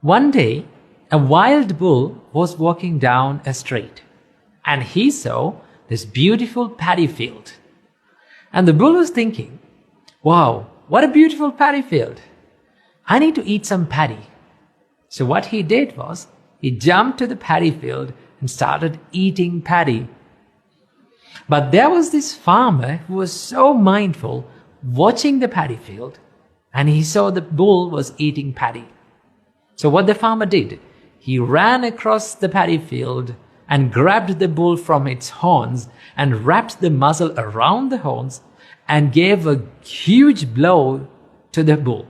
One day, a wild bull was walking down a street, and he saw this beautiful paddy field. And the bull was thinking, wow, what a beautiful paddy field. I need to eat some paddy. So what he did was, he jumped to the paddy field and started eating paddy. But there was this farmer who was so mindful watching the paddy field, and he saw the bull was eating paddy. So what the farmer did, he ran across the paddy field and grabbed the bull from its horns and wrapped the muzzle around the horns and gave a huge blow to the bull.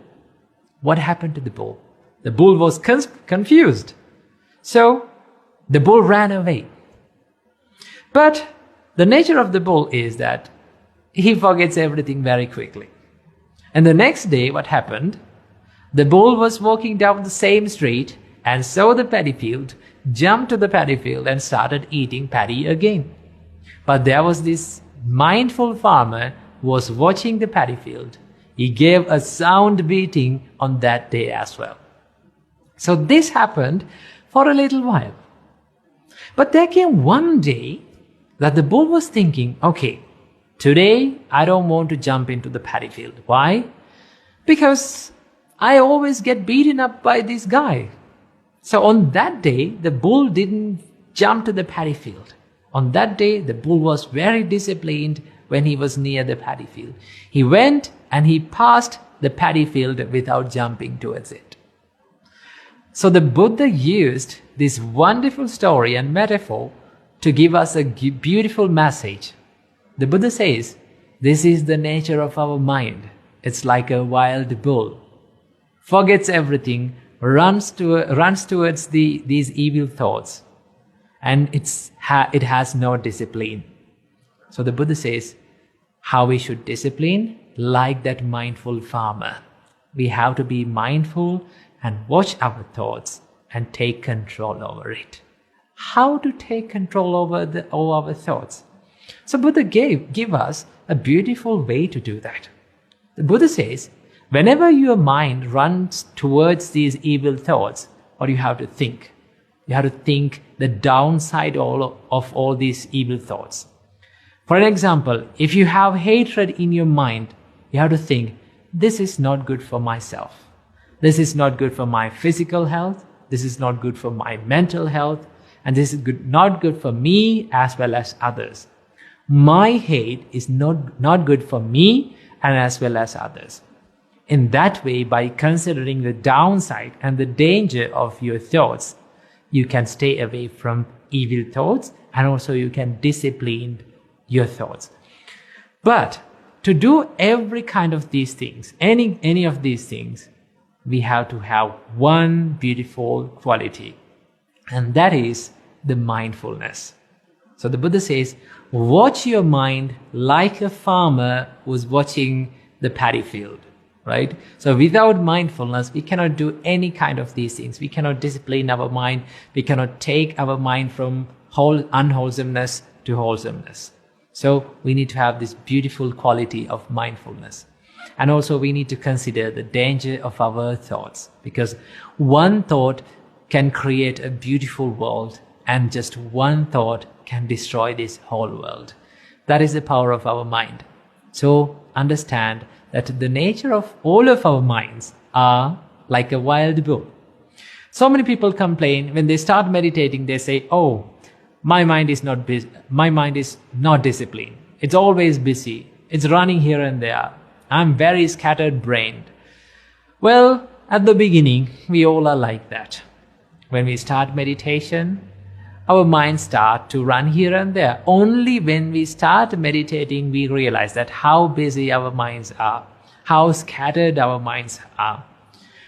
What happened to the bull? The bull was confused. So the bull ran away. But the nature of the bull is that he forgets everything very quickly. And the next day, what happened? The bull was walking down the same street and saw the paddy field, jumped to the paddy field and started eating paddy again. But there was this mindful farmer who was watching the paddy field. He gave a sound beating on that day as well. So this happened for a little while. But there came one day that the bull was thinking, okay, today I don't want to jump into the paddy field. Why? Because I always get beaten up by this guy. So on that day, the bull didn't jump to the paddy field. On that day, the bull was very disciplined when he was near the paddy field. He went and he passed the paddy field without jumping towards it. So the Buddha used this wonderful story and metaphor to give us a beautiful message. The Buddha says, this is the nature of our mind. It's like a wild bull. Forgets everything, runs towards these evil thoughts, and it has no discipline. So the Buddha says how we should discipline like that mindful farmer. We have to be mindful and watch our thoughts and take control over it. How to take control over our thoughts? So Buddha give us a beautiful way to do that. The Buddha says, whenever your mind runs towards these evil thoughts, what you have to think? You have to think the downside of all these evil thoughts. For an example, if you have hatred in your mind, you have to think, this is not good for myself. This is not good for my physical health. This is not good for my mental health. And this is not good for me as well as others. My hate is not good for me and as well as others. In that way, by considering the downside and the danger of your thoughts, you can stay away from evil thoughts, and also you can discipline your thoughts. But to do every kind of these things, any of these things, we have to have one beautiful quality, and that is the mindfulness. So the Buddha says, watch your mind like a farmer who's watching the paddy field, right? So without mindfulness, we cannot do any kind of these things. We cannot discipline our mind. We cannot take our mind from unwholesomeness to wholesomeness. So we need to have this beautiful quality of mindfulness. And also we need to consider the danger of our thoughts, because one thought can create a beautiful world, and just one thought can destroy this whole world. That is the power of our mind. So understand that the nature of all of our minds are like a wild bull. So many people complain when they start meditating, they say, oh, my mind is not disciplined. It's always busy. It's running here and there. I'm very scattered brained. Well, at the beginning, we all are like that. When we start meditation, our minds start to run here and there. Only when we start meditating, we realize that how busy our minds are, how scattered our minds are.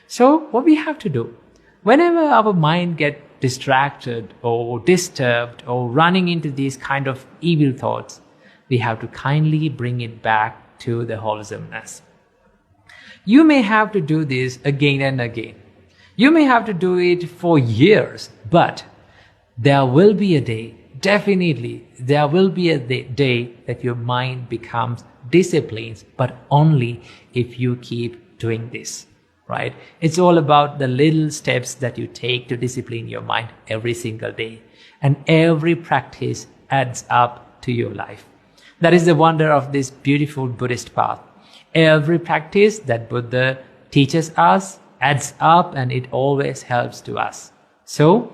So what we have to do, whenever our mind gets distracted or disturbed or running into these kind of evil thoughts, we have to kindly bring it back to the wholesomeness. You may have to do this again and again. You may have to do it for years, but there will be a day, definitely, there will be a day that your mind becomes disciplined, but only if you keep doing this. right? It's all about the little steps that you take to discipline your mind every single day. And every practice adds up to your life. That is the wonder of this beautiful Buddhist path. Every practice that Buddha teaches us adds up, and it always helps to us. So,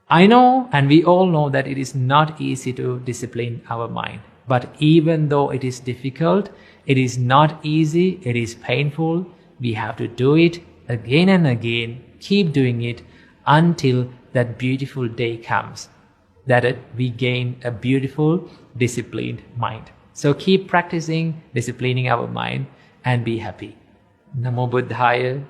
I know, and we all know, that it is not easy to discipline our mind. But even though it is difficult, it is not easy, it is painful, we have to do it again and again, keep doing it until that beautiful day comes, that we gain a beautiful, disciplined mind. So keep practicing disciplining our mind and be happy. Namo Buddhaya.